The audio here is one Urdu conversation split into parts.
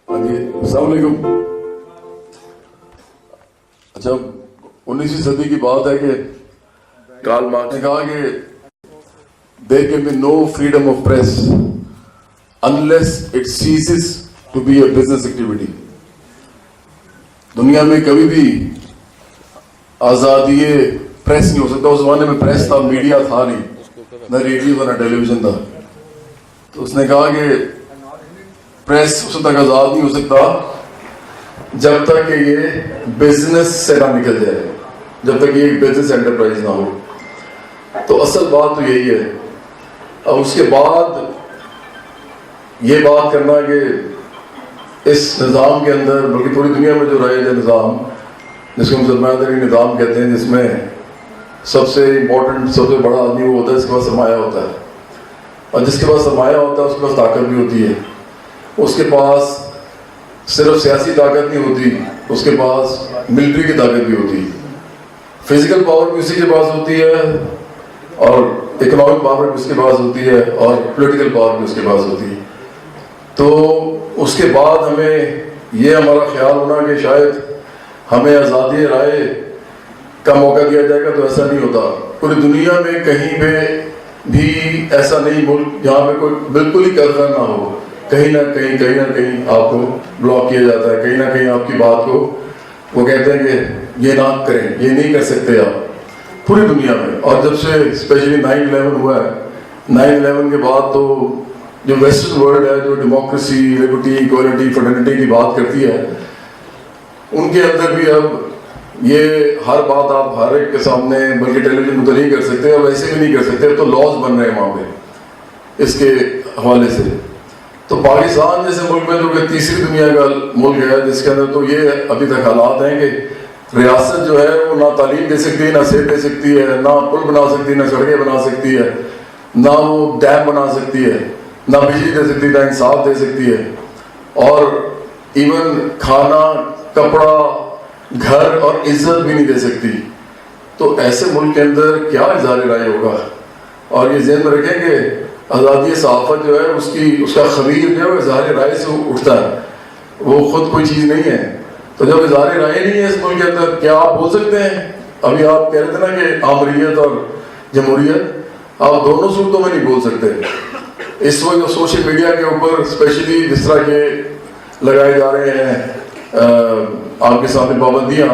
ہاں جی السلام علیکم. اچھا 19ویں صدی کی بات ہے کہ کارل مارکس نے کہا کہ there can be no freedom of press unless it ceases to be a business activity. دنیا میں کبھی بھی آزادی پریس نہیں ہو سکتا. اس زمانے میں پریس تھا, میڈیا تھا نہیں, نہ ریڈیو نہ ٹیلی ویژن تھا. تو اس نے کہا کہ پریس اس تک آزاد نہیں ہو سکتا جب تک کہ یہ بزنس سے نہ نکل جائے, جب تک یہ ایک بزنس انٹرپرائز نہ ہو. تو اصل بات تو یہی ہے. اب اس کے بعد یہ بات کرنا کہ اس نظام کے اندر, بلکہ پوری دنیا میں جو رائج ہے نظام, جس کو مسلمان داری نظام کہتے ہیں, جس میں سب سے امپورٹنٹ, سب سے بڑا آدمی وہ ہوتا ہے جس کے پاس سرمایہ ہوتا ہے. اور جس کے پاس سرمایہ ہوتا ہے اس کے پاس طاقت بھی ہوتی ہے. اس کے پاس صرف سیاسی طاقت نہیں ہوتی, اس کے پاس ملٹری کی طاقت بھی ہوتی ہے. فزیکل پاور بھی اسی کے پاس ہوتی ہے, اور اکنامک پاور بھی اس کے پاس ہوتی ہے, اور پولیٹیکل پاور بھی اس کے پاس ہوتی ہے. تو اس کے بعد ہمیں یہ ہمارا خیال ہونا کہ شاید ہمیں آزادی رائے کا موقع دیا جائے گا, تو ایسا نہیں ہوتا. پوری دنیا میں کہیں پہ بھی ایسا نہیں ملک جہاں پہ کوئی بالکل ہی قدر نہ ہو. کہیں نہ کہیں آپ کو بلاک کیا جاتا ہے, کہیں نہ کہیں آپ کی بات کو وہ کہتے ہیں کہ یہ نہ کریں, یہ نہیں کر سکتے آپ, پوری دنیا میں. اور جب سے اسپیشلی 9/11 ہوا ہے, 9/11 کے بعد تو جو ویسٹرن ورلڈ ہے, جو ڈیموکریسی, لبرٹی, ایکوالٹی, فرٹرنٹی کی بات کرتی ہے, ان کے اندر بھی اب یہ ہر بات آپ ہر ایک کے سامنے, بلکہ ٹیلی ویژن تو نہیں کر سکتے, اور ویسے بھی نہیں کر سکتے. تو لاز بن رہے ہیں وہاں پہ اس کے حوالے سے. تو پاکستان جیسے ملک میں جو کہ تیسری دنیا کا ملک ہے, جس کے اندر تو یہ ابھی تک حالات ہیں کہ ریاست جو ہے وہ نہ تعلیم دے سکتی ہے, نہ صحت دے سکتی ہے, نہ پل بنا سکتی ہے, نہ سڑکیں بنا سکتی ہے, نہ وہ ڈیم بنا سکتی ہے, نہ بجلی دے سکتی ہے, نہ انصاف دے سکتی ہے, اور ایون کھانا, کپڑا, گھر اور عزت بھی نہیں دے سکتی. تو ایسے ملک کے اندر کیا اظہار رائے ہوگا؟ اور یہ ذہن میں رکھیں کہ آزادی صحافت جو ہے اس کا خمیر جو ہے وہ اظہار رائے سے اٹھتا ہے, وہ خود کوئی چیز نہیں ہے. تو جب اظہار رائے نہیں ہے اس ملک کے اندر, کیا آپ بول سکتے ہیں؟ ابھی آپ کہہ رہے تھے نا کہ آمریت اور جمہوریت, آپ دونوں صورتوں میں نہیں بول سکتے. اس وقت سوشل میڈیا کے اوپر اسپیشلی جس طرح کے لگائے جا رہے ہیں آپ کے سامنے پابندیاں,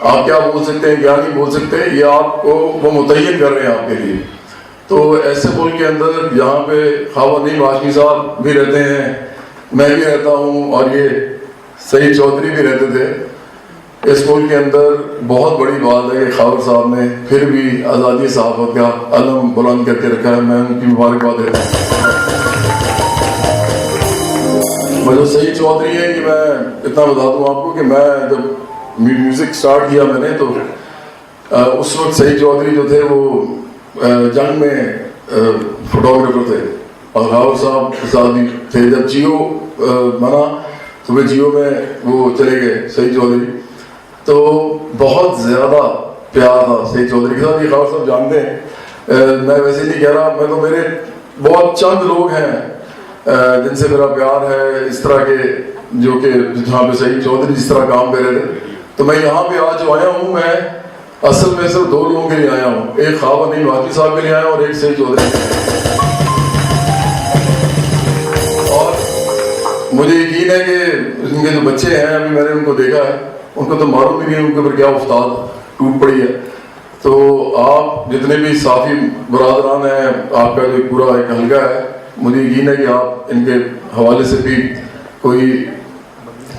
آپ کیا بول سکتے ہیں, کیا نہیں بول سکتے, یہ آپ کو وہ متعین کر رہے ہیں آپ کے لیے. تو ایسے ملک کے اندر جہاں پہ خواہ نعیم ہاشمی صاحب بھی رہتے ہیں, میں بھی رہتا ہوں, اور یہ سعید چودھری بھی رہتے تھے, اس ملک کے اندر بہت بڑی بات ہے کہ خاور صاحب نے پھر بھی آزادی صحافت کا علم بلند کر کے رکھا ہے. میں ان کی مبارکباد دیتا ہوں. جو سعید چودھری ہے کہ میں اتنا بتا دوں آپ کو کہ میں جب میوزک سٹارٹ کیا میں نے, تو اس وقت سعید چودھری جو تھے وہ جنگ میں فوٹوگرافر تھے, اور خاور صاحب کے ساتھ بھی تھے. جب جیو بنا تو وہ جیو میں وہ چلے گئے سعید چودھری, تو بہت زیادہ پیار تھا سعید چودھری کے ساتھ. یہ خاور صاحب جانتے ہیں, میں ویسے نہیں کہہ رہا, میں تو میرے بہت چند لوگ ہیں جن سے میرا پیار ہے اس طرح کے, جو کہ جہاں پہ سعید چودھری جس طرح کام کر رہے تھے. تو میں یہاں پہ آج جو آیا ہوں, میں اصل میں صرف دو لوگوں کے لیے آیا ہوں, ایک خواہ نعیم ہاشمی صاحب کے لیے آیا ہوں, اور ایک سعید چودھری کے لیے. اور مجھے یقین ہے کہ ان کے جو بچے ہیں, ابھی میں نے ان کو دیکھا ہے, ان کو تو معلوم بھی نہیں ان کے اوپر کیا استاد ٹوٹ پڑی ہے. تو آپ جتنے بھی صحافی برادران ہیں, آپ کا جو پورا ایک حلقہ ہے, مجھے یقین ہے کہ آپ ان کے حوالے سے بھی کوئی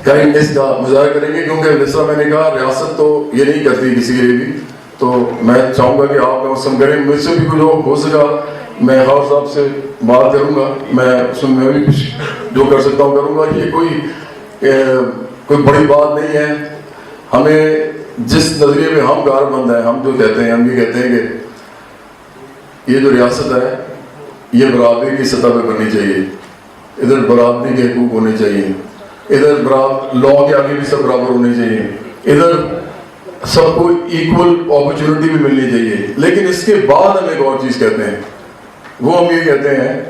کائنڈنس کا مظاہرہ کریں گے, کیونکہ جس طرح میں نے کہا ریاست تو یہ نہیں کرتی کسی کے لیے بھی. تو میں چاہوں گا کہ آپ مسلم کریں, مجھ سے بھی کچھ ہو سکا میں خاور صاحب سے بات کروں گا, میں بھی کچھ جو کر سکتا ہوں کروں گا. یہ کوئی بڑی بات نہیں ہے. ہمیں جس نظریے میں ہم کار بند ہیں, ہم جو کہتے ہیں, ہم یہ کہتے ہیں کہ یہ جو ریاست ہے یہ برابری کی سطح پہ بننی چاہیے, ادھر برابری کے حقوق ہونے چاہیے, ادھر لا کے آگے بھی سب برابر ہونے چاہیے, ادھر سب کو ایکول اپرچونٹی بھی ملنی چاہیے. لیکن اس کے بعد ہم ایک اور چیز کہتے ہیں, وہ ہم یہ کہتے ہیں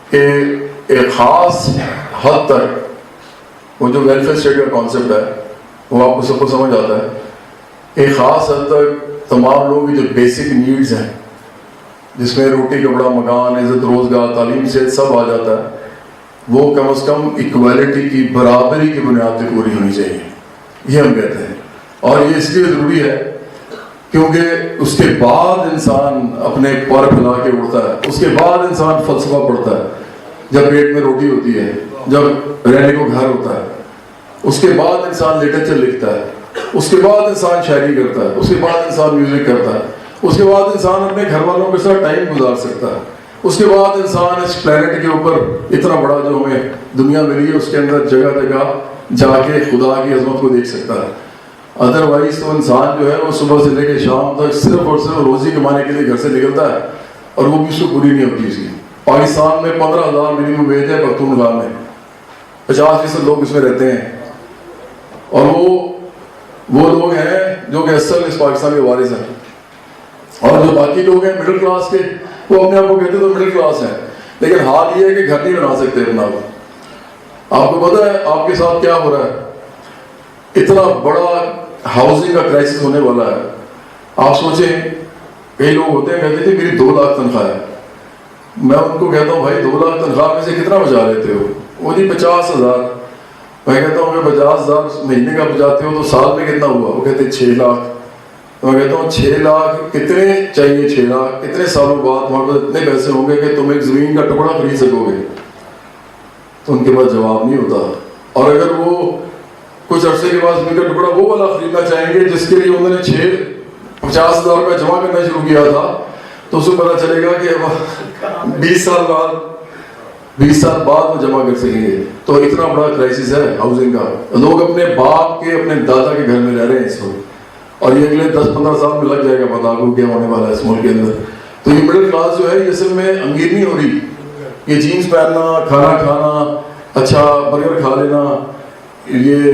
کہ ایک خاص حد تک وہ جو ویلفیئر اسٹیٹ کا کانسیپٹ ہے وہ آپ کو سب کو سمجھ آتا ہے. ایک خاص حد تک تمام لوگوں کی جو بیسک نیڈز ہیں جس میں روٹی کپڑا مکان عزت روزگار تعلیم سے سب آ جاتا ہے, وہ کم از کم ایکویلٹی کی برابری کی بنیاد پہ پوری ہونی چاہیے. یہ ہم کہتے ہیں, اور یہ اس لیے ضروری ہے کیونکہ اس کے بعد انسان اپنے پر پھیلا کے اڑتا ہے, اس کے بعد انسان فلسفہ پڑھتا ہے. جب پیٹ میں روٹی ہوتی ہے, جب رہنے کو گھر ہوتا ہے, اس کے بعد انسان لٹریچر لکھتا ہے, اس کے بعد انسان شاعری کرتا ہے, اس کے بعد انسان میوزک کرتا ہے, اس کے بعد انسان اپنے گھر والوں کے ساتھ ٹائم گزار سکتا ہے, اس کے بعد انسان اس پلانٹ کے اوپر اتنا بڑا جو ہمیں دنیا ملی ہے اس کے اندر جگہ جگہ جا کے خدا کی عظمت کو دیکھ سکتا ہے. ادروائز تو انسان جو ہے وہ صبح سے لے کے شام تک صرف اور صرف روزی کمانے کے لیے گھر سے نکلتا ہے اور وہ بھی اس کو پوری نہیں ہوتی. اس کی پاکستان میں 15,000 منیمم ویج ہے, پختونخوا میں 50% لوگ اس میں رہتے ہیں, اور وہ لوگ ہیں جو کہ اصل اس پاکستان کے وارث ہیں. اور جو باقی لوگ ہیں مڈل کلاس کے, وہ اپنے آپ کو کہتے تو مڈل کلاس ہیں, لیکن حال یہ ہے کہ گھر نہیں بنا سکتے اپنا. آپ کو پتا ہے آپ کے ساتھ کیا ہو رہا ہے؟ اتنا بڑا ہاؤسنگ کا کرائسس ہونے والا ہے. آپ سوچیں, کئی لوگ ہوتے ہیں کہتے تھے میری 2 لاکھ تنخواہ ہے. میں ان کو کہتا ہوں بھائی 2 لاکھ تنخواہ میں سے کتنا بچا لیتے ہو؟ وہ جی 50,000. میں کہتا ہوں کہ 50,000 مہینے کا بچاتے ہو تو سال میں کتنا ہوا؟ وہ کہتے ہیں 6 لاکھ. میں کہتا ہوں 6 لاکھ کتنے چاہیے؟ 6 لاکھ کتنے سالوں بعد تمہارے پاس اتنے پیسے ہوں گے کہ تم ایک زمین کا ٹکڑا خرید سکو گے؟ تو ان کے پاس جواب نہیں ہوتا. اور اگر وہ کچھ عرصے کے بعد زمین کا ٹکڑا وہ والا خریدنا چاہیں گے جس کے لیے انہوں نے 50,000 روپے جمع کرنا شروع کیا تھا, تو اس کو پتا چلے گا کہ 20 سال بعد وہ جمع کر سکیں گے. تو اتنا بڑا کرائسس ہے ہاؤسنگ کا. لوگ اپنے باپ کے اپنے دادا کے گھر میں رہ رہے ہیں اس وقت, اور یہ اگلے 10-15 سال میں لگ جائے گا پتا کو کیا ہونے والا ہے اس ملک کے اندر. تو یہ مڈل کلاس جو ہے یہ اصل میں امیر نہیں ہو رہی. یہ جینس پہننا, کھانا کھانا, اچھا برگر کھا لینا, یہ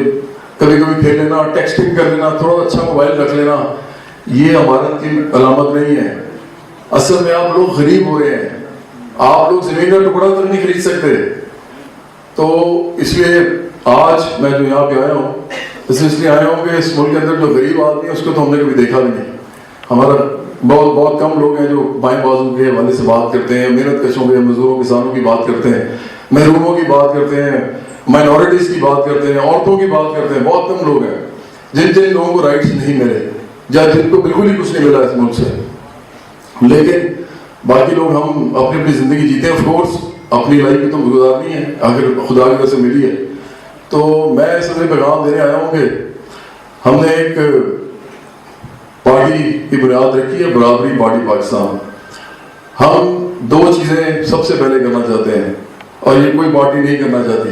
کبھی کبھی کھیل لینا, ٹیکسٹنگ کر لینا, تھوڑا اچھا موبائل رکھ لینا, یہ عمارت کی علامت نہیں ہے. اصل میں آپ لوگ غریب ہو رہے ہیں. آپ لوگ زمین کا ٹکڑا تک نہیں خرید سکتے. تو اس لیے آج میں جو یہاں پہ آیا ہوں اس لیے آیا ہوں کہ اس ملک کے اندر جو غریب آدمی ہے اس کو تو ہم نے کبھی دیکھا بھی نہیں. ہمارا بہت کم لوگ ہیں جو بائیں بازو کے حوالے سے بات کرتے ہیں, محنت کشوں کے, مزدوروں, کسانوں کی بات کرتے ہیں, محروموں کی بات کرتے ہیں, مائنورٹیز کی بات کرتے ہیں, عورتوں کی بات کرتے ہیں. بہت کم لوگ ہیں جن لوگوں کو رائٹس نہیں ملے یا جن کو بالکل ہی کچھ نہیں ملا اس ملک سے. لیکن باقی لوگ ہم اپنی اپنی زندگی جیتے ہیں. آف کورس اپنی لائف بھی تو گزارنی ہے, آخر خدا کی طرف سے ملی ہے. تو میں اس میں پیغام دینے آیا ہوں کہ ہم نے ایک پارٹی کی بنیاد رکھی ہے, برابری پارٹی پاکستان. ہم 2 چیزیں سب سے پہلے کرنا چاہتے ہیں, اور یہ کوئی پارٹی نہیں کرنا چاہتی,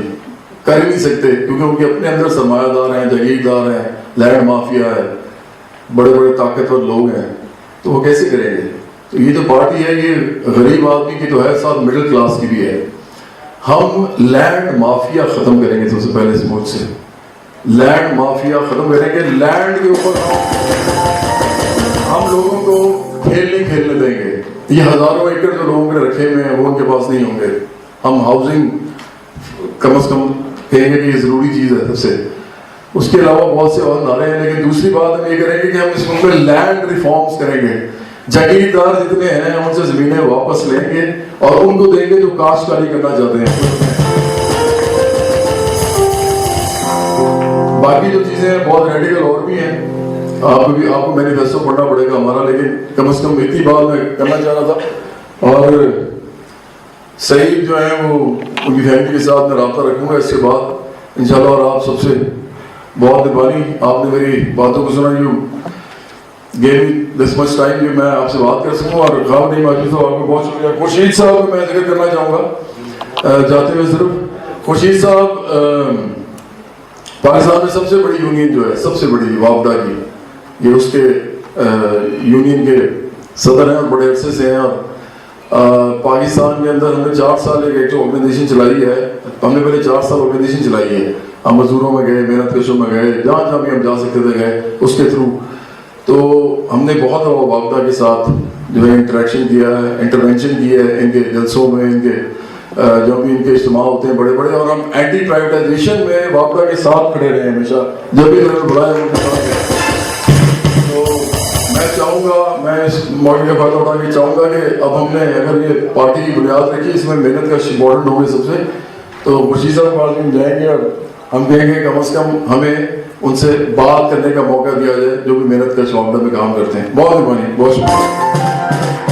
کر ہی نہیں سکتے, کیونکہ ان کے اپنے اندر سرمایہ دار ہیں, جاگیردار ہیں, لینڈ مافیا ہے, بڑے بڑے طاقتور لوگ ہیں. تو وہ کیسے کریں گے؟ تو یہ جو پارٹی ہے یہ غریب آدمی کی تو ہے, ساتھ مڈل کلاس کی بھی ہے. ہم لینڈ مافیا ختم کریں گے. سب سے پہلے اس ملک سے لینڈ مافیا ختم کریں گے. لینڈ کے اوپر ہم لوگوں کو کھیل نہیں کھیلنے دیں گے. یہ ہزاروں ایکڑ جو لوگوں کے رکھے ہوئے ہیں وہ ان کے پاس نہیں ہوں گے. ہم ہاؤسنگ کم از کم کہیں گے کہ یہ ضروری چیز ہے سب سے. اس کے علاوہ بہت سے اور نعرے ہیں, لیکن دوسری بات ہم یہ کریں گے کہ ہم اس ملک میں لینڈ ریفارمز کریں گے. جاگیردار جتنے ہیں ان سے زمینیں واپس لیں گے اور ان کو دیں گے جو کاشتکاری کرنا چاہتے ہیں. باقی جو چیزیں ہیں بہت ریڈیکل اور بھی ہیں, آپ کو مینیفیسٹو پڑھنا پڑے گا ہمارا, لیکن کم از کم اتنی بات میں کرنا چاہ رہا تھا. اور سعید جو ہیں وہ ان کی فیملی کے ساتھ میں رابطہ رکھوں گا اس کے بعد انشاءاللہ. اور آپ سب سے بہت مہربانی, آپ نے میری باتوں کو سنا, you give me this much time کہ میں آپ سے بات کر سکوں, اور خواب نہیں محسوس ہو. آپ کو بہت شکریہ. خورشید صاحب کو میں ذکر کرنا چاہوں گا جاتے ہوئے صرف. خورشید صاحب پاکستان میں سب سے بڑی یونین جو ہے, سب سے بڑی وابڈا کی, یہ اس کے یونین کے صدر ہیں اور بڑے عرصے سے ہیں. اور پاکستان کے اندر ہم نے 4 سال ایک آرگنائزیشن چلائی ہے. ہم نے پہلے 4 سال آرگنائزیشن چلائی ہے. ہم مزدوروں میں گئے, محنت کشوں میں گئے, جہاں جہاں بھی ہم جا سکتے تھے گئے اس کے تھرو. تو ہم نے بہت وابڈا کے ساتھ جو ہے انٹریکشن کیا ہے, انٹرونشن کی ہے ان کے جلسوں میں, ان کے جو بھی ان کے اجتماع ہوتے ہیں بڑے بڑے, اور ہم اینٹی پرائیویٹائزیشن میں وابڈا کے ساتھ کھڑے رہے ہیں ہمیشہ, جب بھی انہوں نے بلایا ان کے ساتھ گئے. تو میں چاہوں گا, میں اس موقع کا فائدہ اٹھا کے چاہوں گا کہ اب ہم نے اگر یہ پارٹی کی بنیاد رکھی, اس میں محنت کا امپورٹنٹ ہوگی سب سے, تو مرشید صاحب پاس میں جائیں گے اور ہم کہیں گے کم از کم ہمیں ان سے بات کرنے کا موقع دیا جائے جو بھی محنت کا شعبہ میں کام کرتے ہیں. بہت مہربانی, بہت شکریہ.